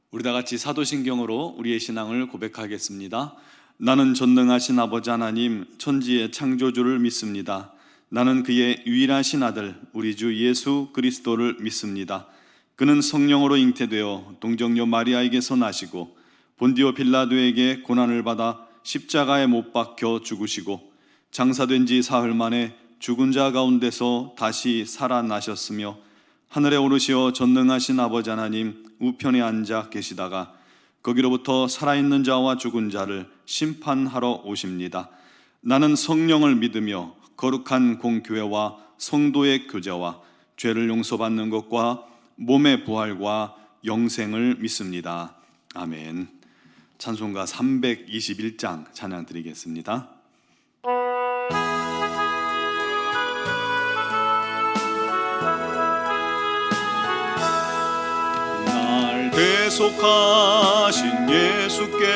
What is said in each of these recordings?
우리 다 같이 사도신경으로 우리의 신앙을 고백하겠습니다. 나는 전능하신 아버지 하나님 천지의 창조주를 믿습니다. 나는 그의 유일하신 아들 우리 주 예수 그리스도를 믿습니다. 그는 성령으로 잉태되어 동정녀 마리아에게서 나시고 본디오 빌라도에게 고난을 받아 십자가에 못 박혀 죽으시고 장사된 지 사흘 만에 죽은 자 가운데서 다시 살아나셨으며 하늘에 오르시어 전능하신 아버지 하나님 우편에 앉아 계시다가 거기로부터 살아있는 자와 죽은 자를 심판하러 오십니다. 나는 성령을 믿으며 거룩한 공교회와 성도의 교제와 죄를 용서받는 것과 몸의 부활과 영생을 믿습니다. 아멘. 찬송가 321장 찬양 드리겠습니다. 날 대속하신 예수께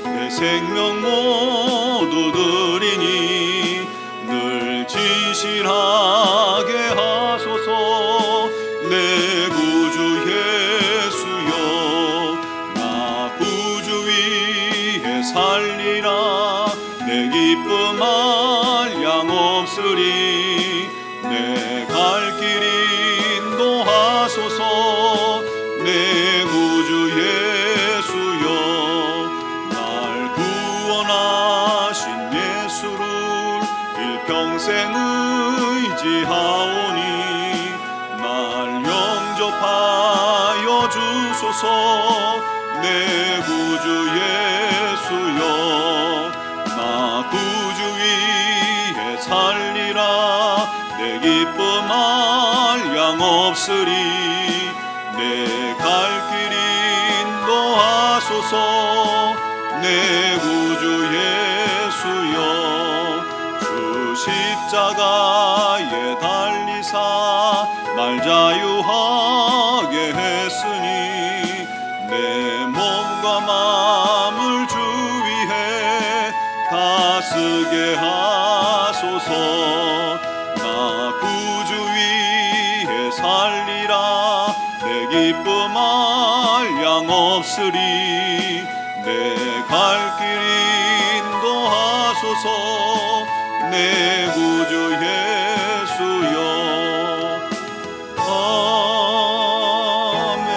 내 생명 모두 드리니 늘 진실하게 하소서. 내 구주 예수여 나 구주 위에 살리라. 내 기쁨 한량 없으리. 내 갈 길 인도하소서. 내 구주 예수여 날 구원하신 예수를 일평생 의지하오니 날 영접하여 주소서. 내 구주 예수여 나 구주 위에 살리라. 내 기쁨 한량 없으리. 내 갈 길 인도하소서. 내 구주 예수여 주 십자가에 달리사 날 자유하게 했으니 내 몸과 마음을 주 위해 다 쓰게 하소서. 나 구주 위에 살리라. 내 기쁨 한량 없으리. 내 갈 길 인도하소서. 내 구주 예수여 아멘.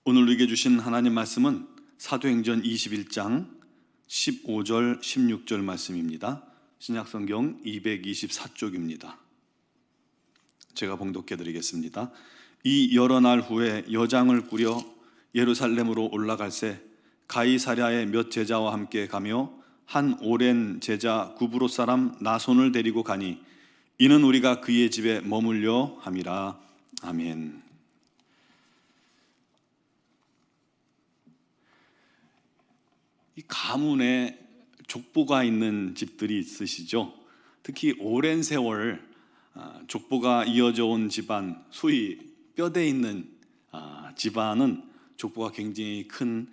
오늘 우리에게 주신 하나님 말씀은 사도행전 21장 15절 16절 말씀입니다. 신약성경 224쪽입니다. 제가 봉독해 드리겠습니다. 이 여러 날 후에 여장을 꾸려 예루살렘으로 올라갈새 가이사랴의 몇 제자와 함께 가며 한 오랜 제자 구브로 사람 나손을 데리고 가니 이는 우리가 그의 집에 머물려 함이라. 아멘. 이 가문에 족보가 있는 집들이 있으시죠? 특히 오랜 세월 족보가 이어져 온 집안, 소위 뼈대 있는 집안은 족보가 굉장히 큰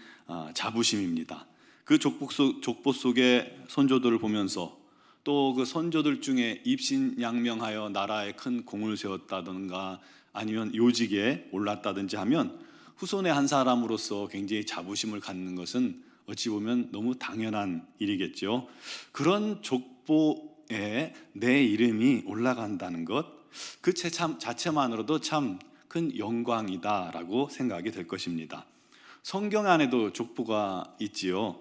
자부심입니다. 그 족보 속에 선조들을 보면서 또 그 선조들 중에 입신양명하여 나라에 큰 공을 세웠다든가 아니면 요직에 올랐다든지 하면 후손의 한 사람으로서 굉장히 자부심을 갖는 것은 어찌 보면 너무 당연한 일이겠죠. 그런 족보에 내 이름이 올라간다는 것, 그 자체만으로도 참 큰 영광이다라고 생각이 될 것입니다. 성경 안에도 족보가 있지요.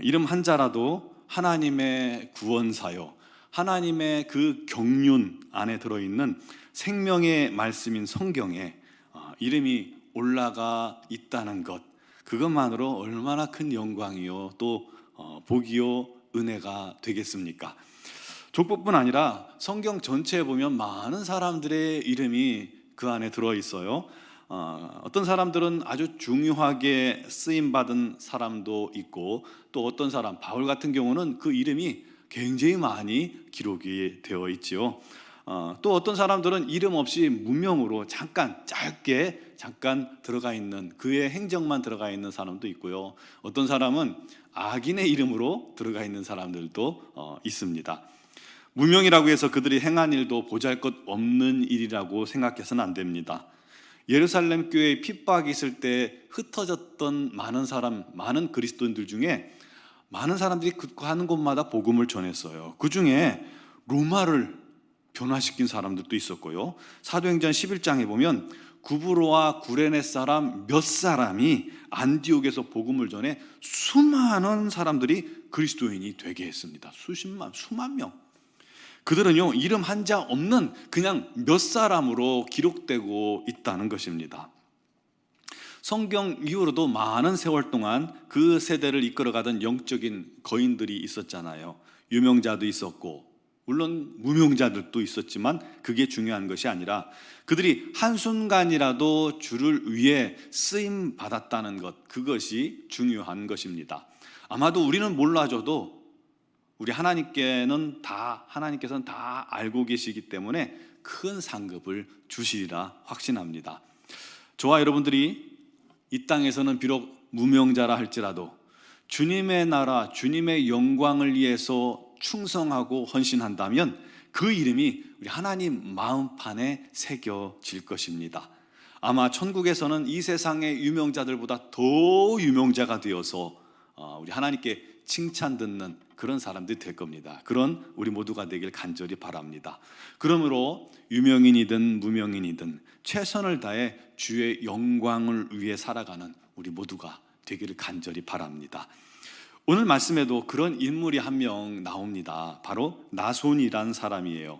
이름 한자라도 하나님의 구원사요, 하나님의 그 경륜 안에 들어있는 생명의 말씀인 성경에 이름이 올라가 있다는 것, 그것만으로 얼마나 큰 영광이요 또 복이요 은혜가 되겠습니까? 족보뿐 아니라 성경 전체에 보면 많은 사람들의 이름이 그 안에 들어있어요. 어떤 사람들은 아주 중요하게 쓰임받은 사람도 있고 또 어떤 사람, 바울 같은 경우는 그 이름이 굉장히 많이 기록이 되어 있지요. 또 어떤 사람들은 이름 없이 무명으로 짧게 들어가 있는, 그의 행적만 들어가 있는 사람도 있고요. 어떤 사람은 악인의 이름으로 들어가 있는 사람들도 있습니다. 무명이라고 해서 그들이 행한 일도 보잘것없는 일이라고 생각해서는 안 됩니다. 예루살렘 교회에 핍박이 있을 때 흩어졌던 많은 그리스도인들 중에 많은 사람들이 가는 곳마다 복음을 전했어요. 그 중에 로마를 변화시킨 사람들도 있었고요. 사도행전 11장에 보면 구브로와 구레네 사람 몇 사람이 안디옥에서 복음을 전해 수많은 사람들이 그리스도인이 되게 했습니다. 수만 명. 그들은요, 이름 한자 없는 그냥 몇 사람으로 기록되고 있다는 것입니다. 성경 이후로도 많은 세월 동안 그 세대를 이끌어가던 영적인 거인들이 있었잖아요. 유명자도 있었고 물론 무명자들도 있었지만 그게 중요한 것이 아니라 그들이 한순간이라도 주를 위해 쓰임 받았다는 것, 그것이 중요한 것입니다. 아마도 우리는 몰라줘도 하나님께서는 다 알고 계시기 때문에 큰 상급을 주시리라 확신합니다. 저와 여러분들이 이 땅에서는 비록 무명자라 할지라도 주님의 나라, 주님의 영광을 위해서 충성하고 헌신한다면 그 이름이 우리 하나님 마음판에 새겨질 것입니다. 아마 천국에서는 이 세상의 유명자들보다 더 유명자가 되어서 우리 하나님께 칭찬 듣는 그런 사람들이 될 겁니다. 그런 우리 모두가 되길 간절히 바랍니다. 그러므로 유명인이든 무명인이든 최선을 다해 주의 영광을 위해 살아가는 우리 모두가 되기를 간절히 바랍니다. 오늘 말씀에도 그런 인물이 한 명 나옵니다. 바로 나손이란 사람이에요.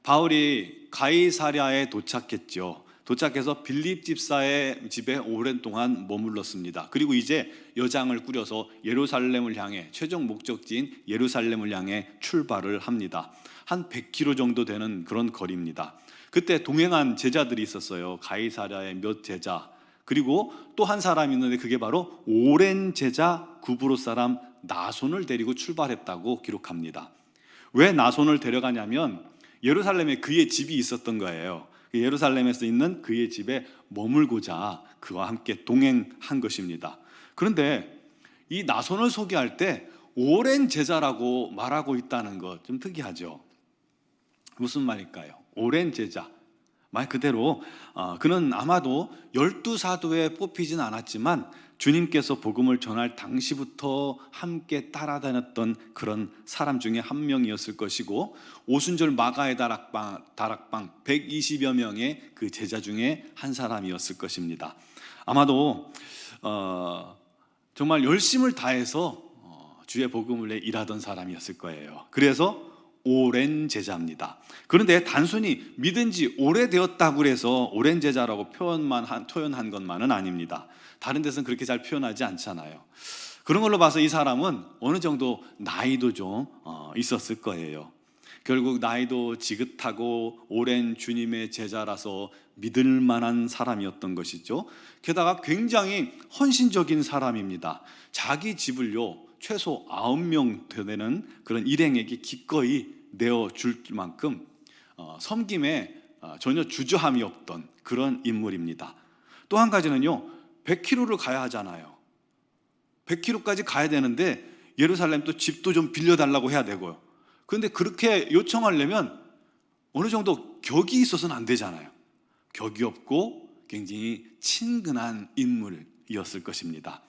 바울이 가이사랴에 도착했죠. 도착해서 빌립 집사의 집에 오랜 동안 머물렀습니다. 그리고 이제 여장을 꾸려서 예루살렘을 향해, 최종 목적지인 예루살렘을 향해 출발을 합니다. 한 100km 정도 되는 그런 거리입니다. 그때 동행한 제자들이 있었어요. 가이사랴의 몇 제자, 그리고 또 한 사람이 있는데 그게 바로 오랜 제자 구브로 사람 나손을 데리고 출발했다고 기록합니다. 왜 나손을 데려가냐면 예루살렘에 그의 집이 있었던 거예요. 예루살렘에서 있는 그의 집에 머물고자 그와 함께 동행한 것입니다. 그런데 이 나손을 소개할 때 오랜 제자라고 말하고 있다는 것 좀 특이하죠. 무슨 말일까요? 오랜 제자. 말 그대로 그는 아마도 12사도에 뽑히진 않았지만 주님께서 복음을 전할 당시부터 함께 따라다녔던 그런 사람 중에 한 명이었을 것이고, 오순절 마가의 다락방 120여 명의 그 제자 중에 한 사람이었을 것입니다. 아마도 정말 열심을 다해서 주의 복음을 위해 일하던 사람이었을 거예요. 그래서 오랜 제자입니다. 그런데 단순히 믿은 지 오래되었다고 해서 오랜 제자라고 표현한 것만은 아닙니다. 다른 데서는 그렇게 잘 표현하지 않잖아요. 그런 걸로 봐서 이 사람은 어느 정도 나이도 좀 있었을 거예요. 결국 나이도 지긋하고 오랜 주님의 제자라서 믿을 만한 사람이었던 것이죠. 게다가 굉장히 헌신적인 사람입니다. 자기 집을요 최소 9명 되는 그런 일행에게 기꺼이 내어줄 만큼 섬김에 전혀 주저함이 없던 그런 인물입니다. 또 한 가지는요, 100km를 가야 하잖아요. 100km까지 가야 되는데 예루살렘 또 집도 좀 빌려달라고 해야 되고요. 그런데 그렇게 요청하려면 어느 정도 격이 있어서는 안 되잖아요. 격이 없고 굉장히 친근한 인물이었을 것입니다.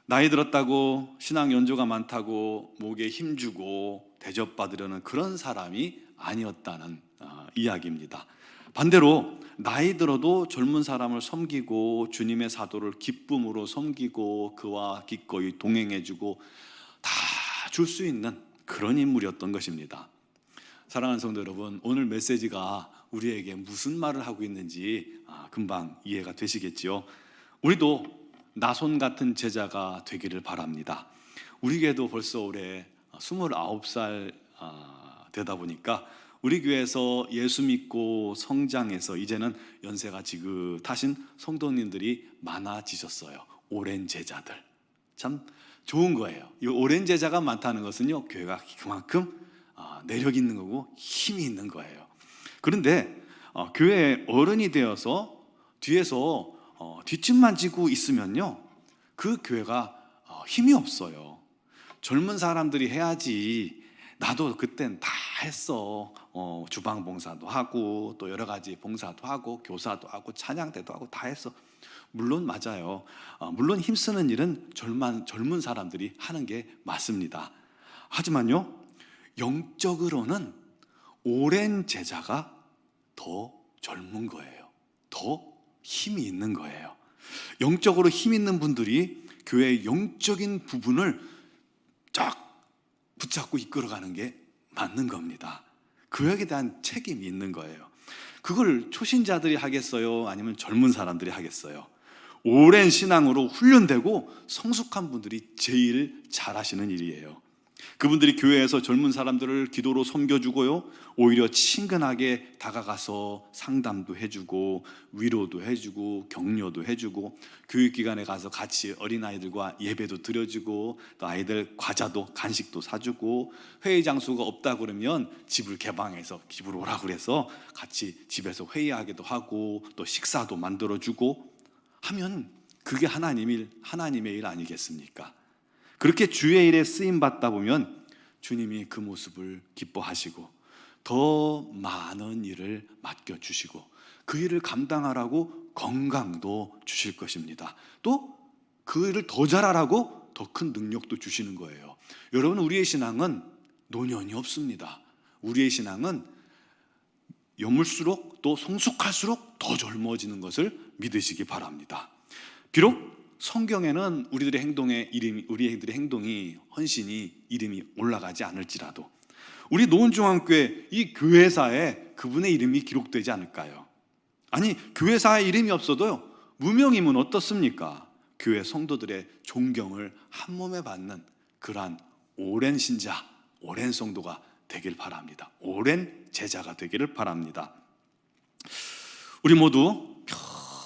나이 들었다고 신앙 연조가 많다고 목에 힘주고 대접받으려는 그런 사람이 아니었다는 이야기입니다. 반대로 나이 들어도 젊은 사람을 섬기고 주님의 사도를 기쁨으로 섬기고 그와 기꺼이 동행해주고 다 줄 수 있는 그런 인물이었던 것입니다. 사랑하는 성도 여러분, 오늘 메시지가 우리에게 무슨 말을 하고 있는지 금방 이해가 되시겠지요. 우리도 나손 같은 제자가 되기를 바랍니다. 우리 교회도 벌써 올해 29살 되다 보니까 우리 교회에서 예수 믿고 성장해서 이제는 연세가 지긋하신 성도님들이 많아지셨어요. 오랜 제자들. 참 좋은 거예요. 이 오랜 제자가 많다는 것은요, 교회가 그만큼 내력 있는 거고 힘이 있는 거예요. 그런데 교회에 어른이 되어서 뒤에서 뒷짐만 지고 있으면요, 그 교회가 힘이 없어요. 젊은 사람들이 해야지, 나도 그땐 다 했어, 주방 봉사도 하고 또 여러 가지 봉사도 하고 교사도 하고 찬양대도 하고 다 했어. 물론 맞아요. 물론 힘쓰는 일은 젊은 사람들이 하는 게 맞습니다. 하지만요, 영적으로는 오랜 제자가 더 젊은 거예요. 더 힘이 있는 거예요. 영적으로 힘 있는 분들이 교회의 영적인 부분을 쫙 붙잡고 이끌어가는 게 맞는 겁니다. 교회에 대한 책임이 있는 거예요. 그걸 초신자들이 하겠어요? 아니면 젊은 사람들이 하겠어요? 오랜 신앙으로 훈련되고 성숙한 분들이 제일 잘하시는 일이에요. 그분들이 교회에서 젊은 사람들을 기도로 섬겨주고요, 오히려 친근하게 다가가서 상담도 해주고 위로도 해주고 격려도 해주고, 교육기관에 가서 같이 어린아이들과 예배도 드려주고 또 아이들 과자도 간식도 사주고, 회의 장소가 없다 그러면 집을 개방해서 집으로 오라 그래서 같이 집에서 회의하기도 하고 또 식사도 만들어주고 하면 그게 하나님의 일 아니겠습니까? 그렇게 주의 일에 쓰임 받다 보면 주님이 그 모습을 기뻐하시고 더 많은 일을 맡겨주시고 그 일을 감당하라고 건강도 주실 것입니다. 또 그 일을 더 잘하라고 더 큰 능력도 주시는 거예요. 여러분, 우리의 신앙은 노년이 없습니다. 우리의 신앙은 여물수록 또 성숙할수록 더 젊어지는 것을 믿으시기 바랍니다. 비록 성경에는 우리의 행동이, 헌신이, 이름이 올라가지 않을지라도 우리 노원중앙교회 이 교회사에 그분의 이름이 기록되지 않을까요? 아니, 교회사에 이름이 없어도요, 무명이면 어떻습니까? 교회 성도들의 존경을 한 몸에 받는 그러한 오랜 신자, 오랜 성도가 되길 바랍니다. 오랜 제자가 되기를 바랍니다. 우리 모두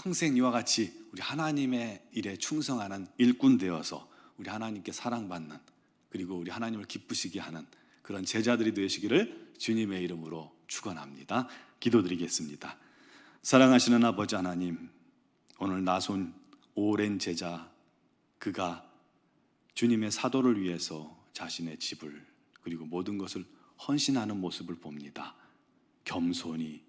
평생 이와 같이 우리 하나님의 일에 충성하는 일꾼 되어서 우리 하나님께 사랑받는, 그리고 우리 하나님을 기쁘시게 하는 그런 제자들이 되시기를 주님의 이름으로 축원합니다. 기도드리겠습니다. 사랑하시는 아버지 하나님, 오늘 나손 오랜 제자, 그가 주님의 사도를 위해서 자신의 집을 그리고 모든 것을 헌신하는 모습을 봅니다. 겸손히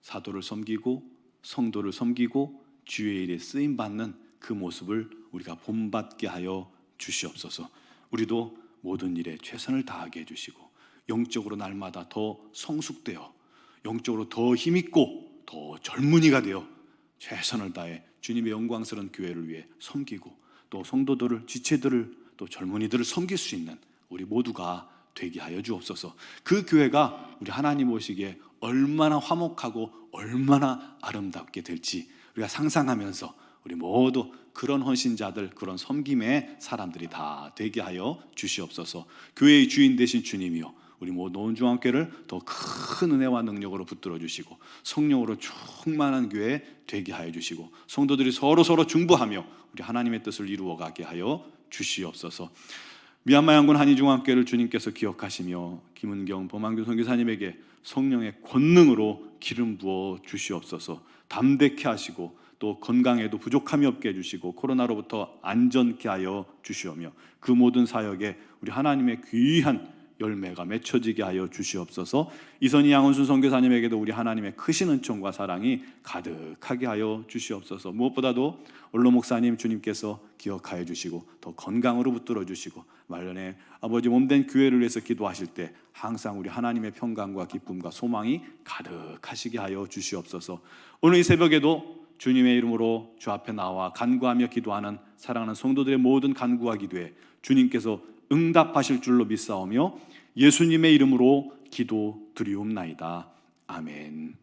사도를 섬기고 성도를 섬기고 주의 일에 쓰임받는 그 모습을 우리가 본받게 하여 주시옵소서. 우리도 모든 일에 최선을 다하게 해주시고 영적으로 날마다 더 성숙되어 영적으로 더 힘있고 더 젊은이가 되어 최선을 다해 주님의 영광스러운 교회를 위해 섬기고 또 성도들을, 지체들을, 또 젊은이들을 섬길 수 있는 우리 모두가 되게 하여 주옵소서. 그 교회가 우리 하나님 오시기에 얼마나 화목하고 얼마나 아름답게 될지 우리가 상상하면서 우리 모두 그런 헌신자들, 그런 섬김의 사람들이 다 되게 하여 주시옵소서. 교회의 주인 되신 주님이요, 우리 모두 노원중앙교회를 더 큰 은혜와 능력으로 붙들어 주시고 성령으로 충만한 교회 되게 하여 주시고 성도들이 서로 중보하며 우리 하나님의 뜻을 이루어가게 하여 주시옵소서. 미얀마 양군 한인중앙교회를 주님께서 기억하시며 김은경 범한교 선교사님에게 성령의 권능으로 기름 부어 주시옵소서. 담대케 하시고 또 건강에도 부족함이 없게 해주시고 코로나로부터 안전케 하여 주시오며 그 모든 사역에 우리 하나님의 귀한 열매가 맺혀지게 하여 주시옵소서. 이선희 양원순 선교사님에게도 우리 하나님의 크신 은총과 사랑이 가득하게 하여 주시옵소서. 무엇보다도 원로 목사님 주님께서 기억하여 주시고 더 건강으로 붙들어 주시고 말년에 아버지 몸된 교회를 위해서 기도하실 때 항상 우리 하나님의 평강과 기쁨과 소망이 가득하시게 하여 주시옵소서. 오늘 이 새벽에도 주님의 이름으로 주 앞에 나와 간구하며 기도하는 사랑하는 성도들의 모든 간구와 기도에 주님께서 응답하실 줄로 믿사오며 예수님의 이름으로 기도드리옵나이다. 아멘.